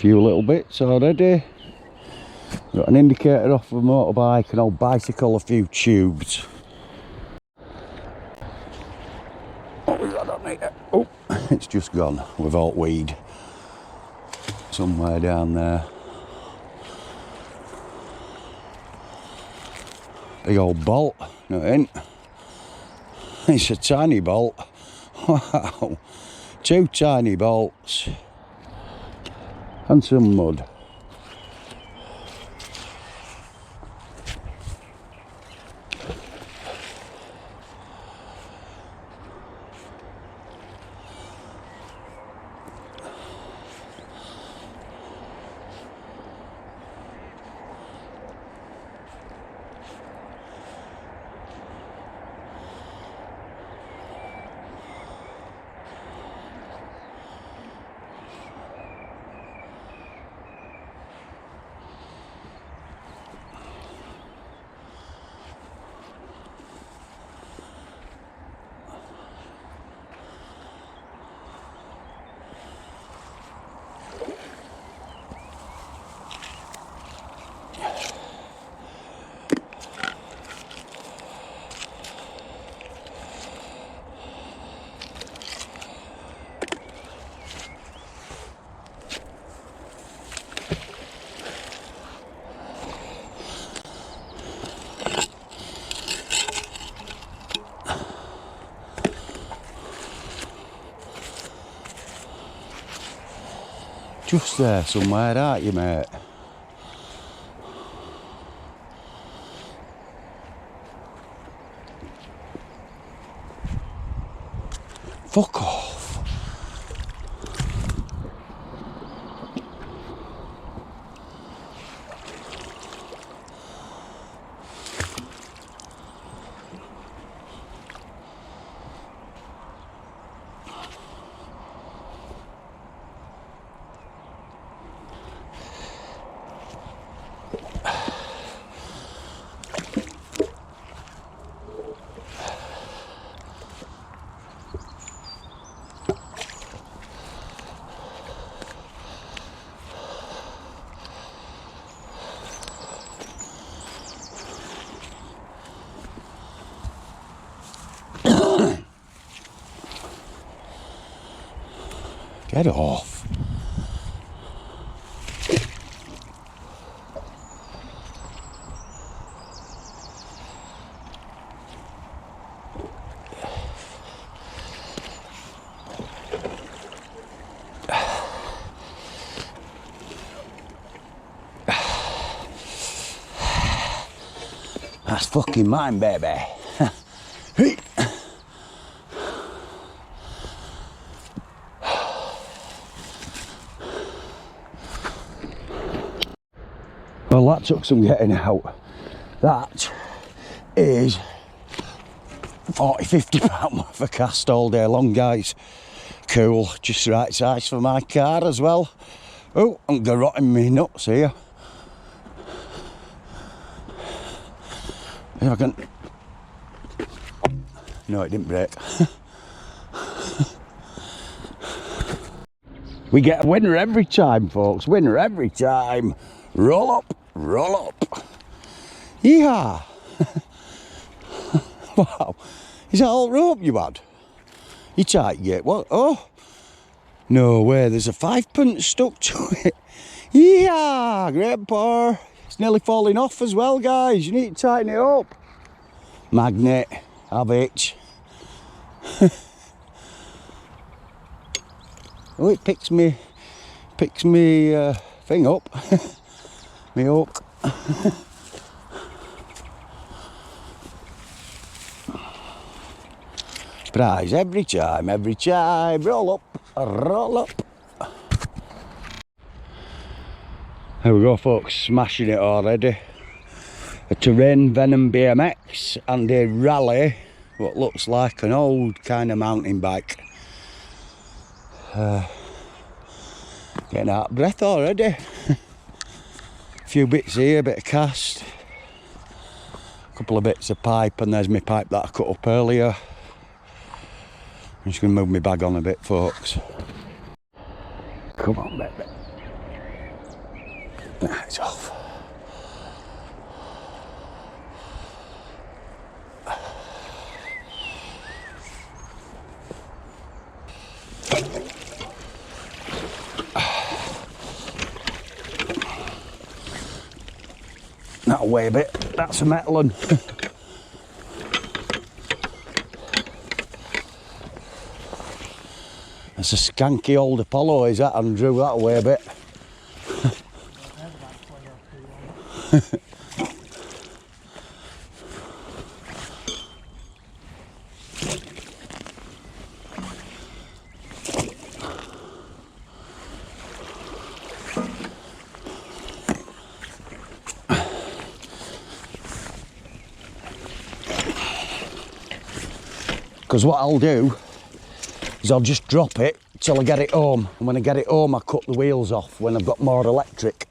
few little bits already. Got an indicator off of a motorbike, an old bicycle, a few tubes. What was that on here? Oh, it's just gone with alt weed. Somewhere down there. Big old bolt, no it ain't. It's a tiny bolt. Wow. 2 tiny bolts. And some mud. Just there somewhere, aren't you, mate? Fuck off. Get off. That's fucking mine, baby. Hey. Well, that took some getting out. That is 40-50 pound worth of cast all day long, guys. Cool, just the right size for my car as well. Oh, I'm garrotting me nuts here. If I can... No, it didn't break. We get a winner every time, folks. Winner every time. Roll up, roll up. Yeehaw. Wow. Is that all rope you had? You tight yet? What? Oh. No way, there's a 5p stuck to it. Yeehaw, great pour. It's nearly falling off as well, guys. You need to tighten it up. Magnet, have it. Oh, it picks me thing up. Me hook. Prize every time, roll up, roll up. There we go, folks, smashing it already. A Terrain Venom BMX and a Rally, what looks like an old kind of mountain bike. Getting out of breath already. A few bits here, a bit of cast, a couple of bits of pipe, and there's my pipe that I cut up earlier. I'm just going to move my bag on a bit, folks. Come on, baby. Nah, it's off. That'll weigh a bit. That's a metal one. That's a skanky old Apollo, is that, Andrew? That'll weigh a bit. Because what I'll do is I'll just drop it till I get it home, and when I get it home I cut the wheels off when I've got more electric.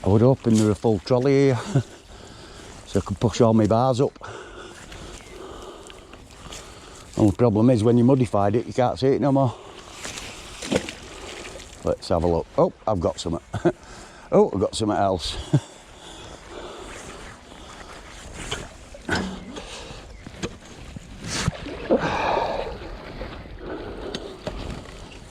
I would hoping there a full trolley here so I can push all my bars up. Only problem is when you modified it you can't see it no more. Let's have a look. Oh, I've got something. Oh, I've got something else.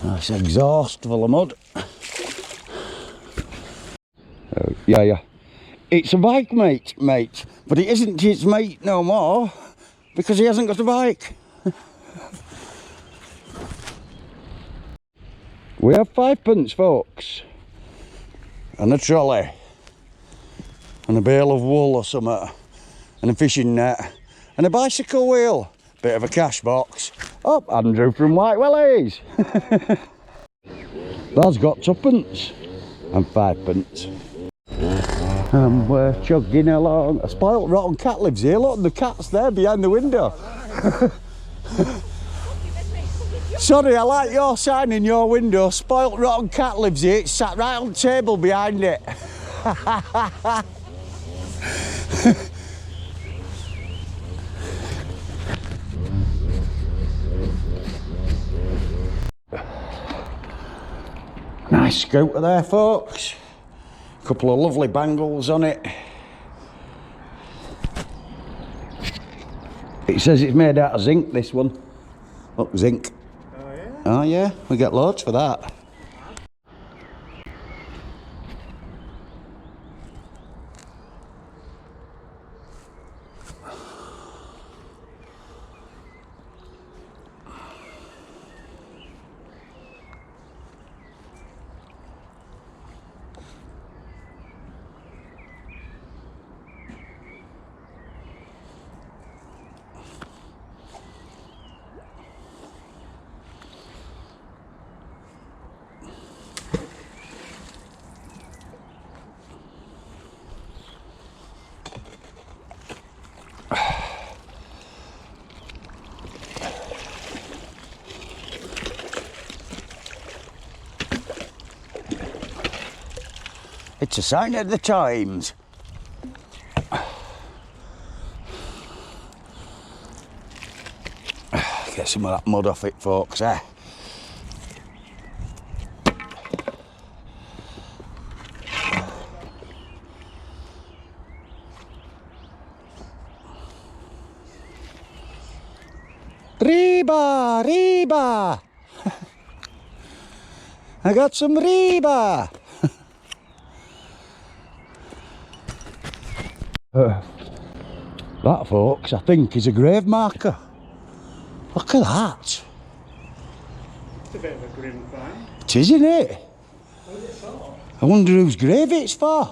Nice exhaust full of mud. Yeah. It's a bike, mate. But it isn't his mate no more because he hasn't got a bike. We have 5p, folks. And a trolley. And a bale of wool or something. And a fishing net. And a bicycle wheel. Bit of a cash box. Oh, Andrew from White Willies. That's got 2p and 5p. And we're chugging along. A spoilt rotten cat lives here. Look, the cat's there behind the window. Sorry, I like your sign in your window. Spoilt rotten cat lives here. It's sat right on the table behind it. Nice scooter there, folks. Couple of lovely bangles on it. It says it's made out of zinc, this one. Look, zinc. Oh yeah? Oh yeah, we get loads for that. It's a sign of the times. Get some of that mud off it, folks, eh? Reba! I got some Reba! That, folks, I think is a grave marker. Look at that. It's a bit of a grim find. It is, isn't it? What is it for? I wonder whose grave it's for.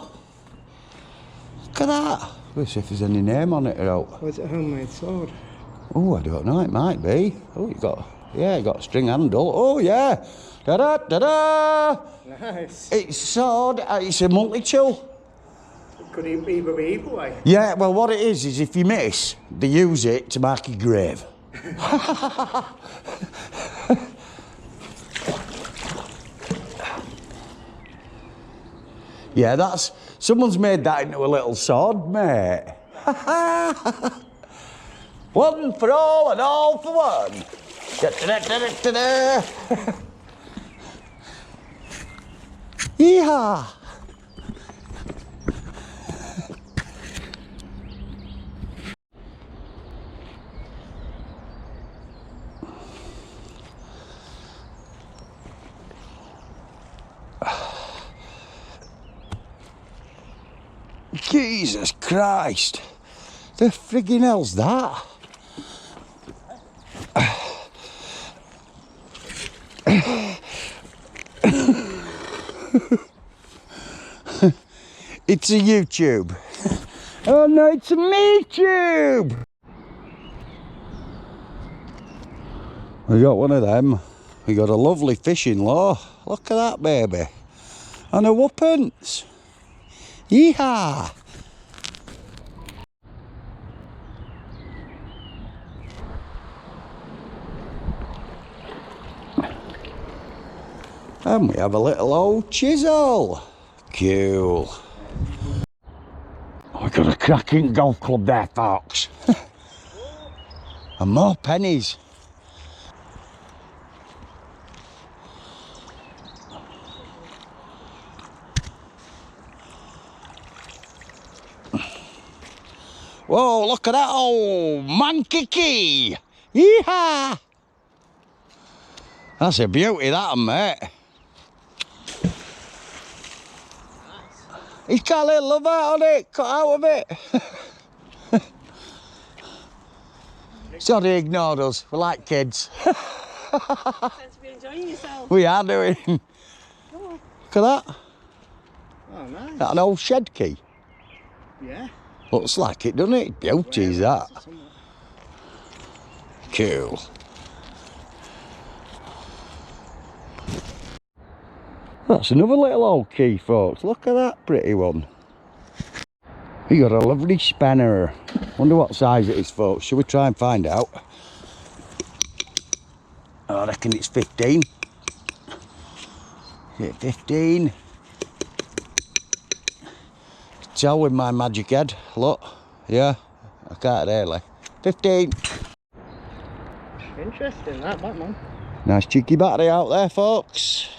Look at that. Let's see if there's any name on it or out. Was it a homemade sword? Oh, I don't know, it might be. Oh, you got a string handle. Oh, yeah. Da-da-da-da! Nice. It's sword, it's a multi-tool. Could it either be either way? Yeah, well, what it is if you miss, they use it to mark your grave. Yeah, someone's made that into a little sword, mate. One for all and all for one. Da-da-da-da-da-da. Yeehaw! Jesus Christ! The friggin' hell's that? It's a YouTube. Oh no, it's a me tube. We got one of them. We got a lovely fishing lure. Look at that baby. And a whoopence. Yeehaw! And we have a little old chisel. Cool. We've got a cracking golf club there, folks. And more pennies. Whoa, look at that old monkey key. Yeehaw! That's a beauty, that, mate. He's got a little love out on it, cut out of it. Sorry, ignored us. We're like kids. Thanks for enjoying yourself. We are doing. Look at that. Oh, nice. That an old shed key. Yeah. Looks like it, doesn't it? Beauty is that. Cool. That's another little old key, folks. Look at that pretty one. We got a lovely spanner. Wonder what size it is, folks. Shall we try and find out? I reckon it's 15. Is it 15? Tell with my magic head. Look. Yeah. I can't really. 15. Interesting, that Batman. Nice cheeky battery out there, folks.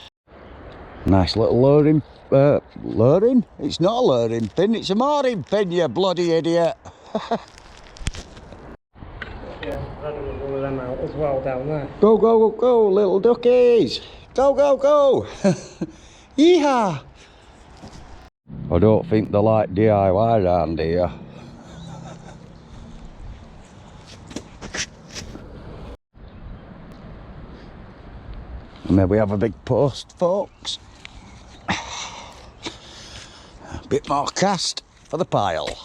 Nice little luring. Luring? It's not a luring pin, it's a mooring pin, you bloody idiot. Yeah, I've had one of them out as well down there. Go, go, go, go, little duckies. Go, go, go. Yeehaw. I don't think they like DIY around here. And there we have a big post, folks. A bit more cast for the pile.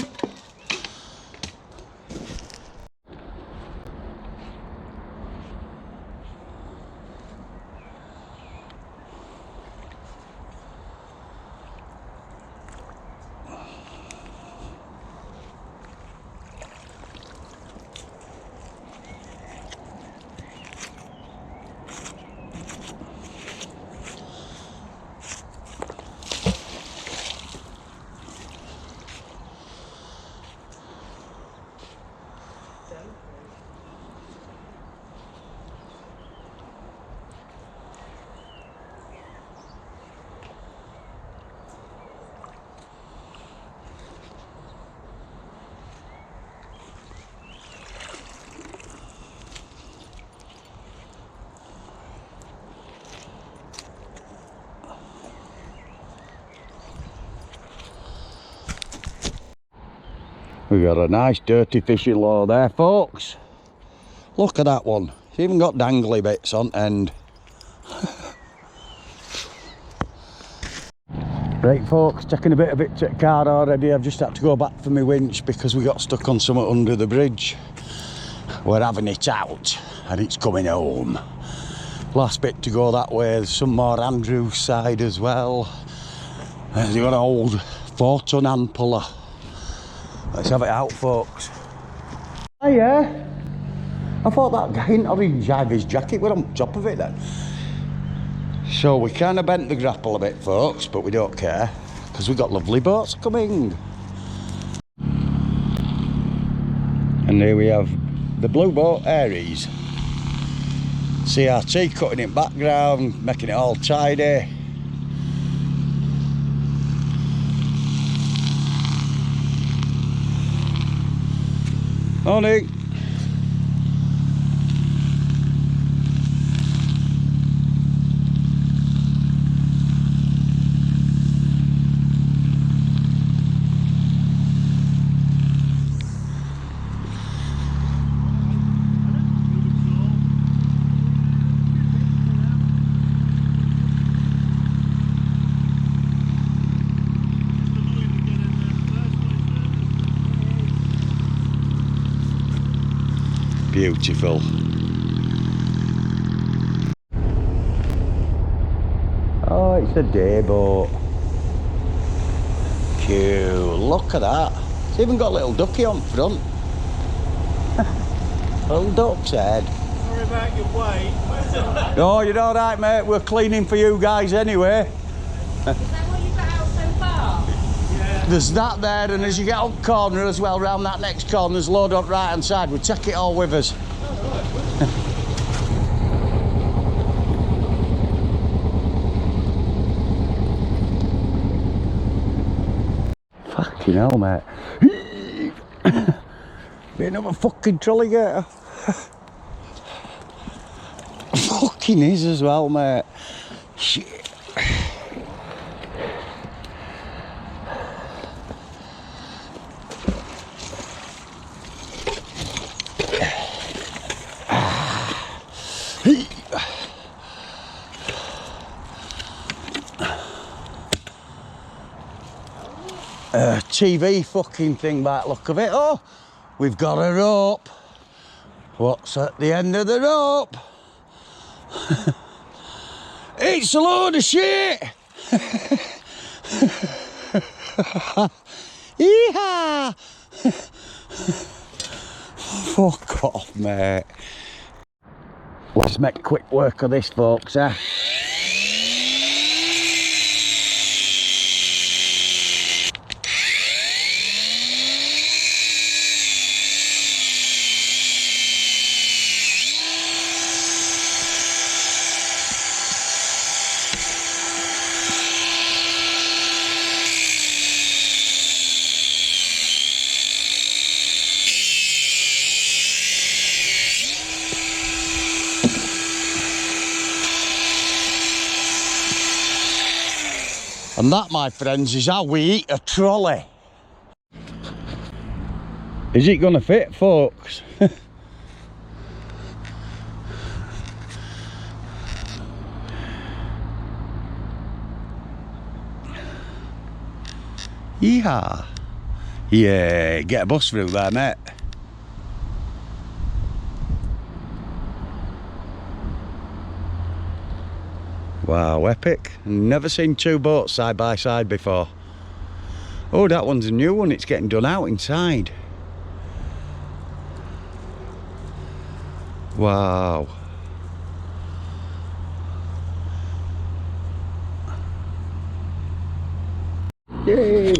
We got a nice dirty fishing lure there, folks. Look at that one. It's even got dangly bits on end. Right, folks, taking a bit of it to the car already. I've just had to go back for my winch because we got stuck on something under the bridge. We're having it out and it's coming home. Last bit to go that way. There's some more Andrew's side as well. There's got an old 4-ton hand puller. Let's have it out, folks. Oh yeah, I thought that guy in orange had his jacket were on top of it then. So we kind of bent the grapple a bit, folks, but we don't care because we got lovely boats coming. And here we have the blue boat Aries. CRT cutting in background, making it all tidy. Morning. Beautiful. Oh, it's a day boat. Cute. Look at that. It's even got a little ducky on front. Little duck's head. Sorry about your weight. Oh, you're all right, mate. We're cleaning for you guys anyway. Is that what you've got out so far? Yeah. There's that there, and as you get up corner as well, round that next corner, there's a load on the right hand side. We'll take it all with us. Fucking hell, mate. Be another fucking trolley gator. Fucking is as well, mate. Shit. TV fucking thing by the look of it. Oh, we've got a rope. What's at the end of the rope? It's a load of shit. Yeehaw! Fuck off, mate. Let's make quick work of this, folks, eh? And that, my friends, is how we eat a trolley. Is it gonna fit, folks? Yeehaw. Yeah, get a bus through there, mate. Wow, epic. Never seen two boats side by side before. Oh, that one's a new one. It's getting done out inside. Wow. Yay.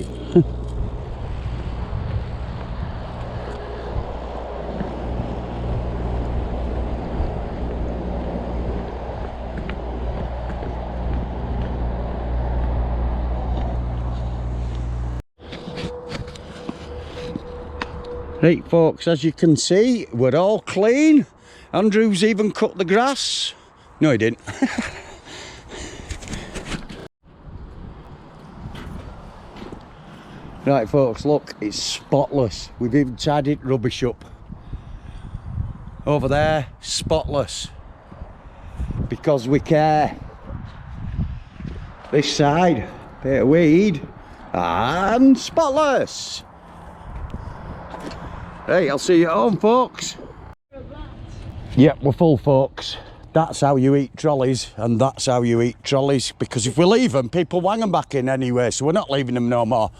Right, folks, as you can see, we're all clean. Andrew's even cut the grass. No, he didn't. Right, folks, look, it's spotless. We've even tidied rubbish up. Over there, spotless. Because we care. This side, bit of weed, and spotless. Hey, I'll see you at home, folks. Yep, we're full, folks. That's how you eat trolleys, and that's how you eat trolleys, because if we leave them, people wang them back in anyway, so we're not leaving them no more.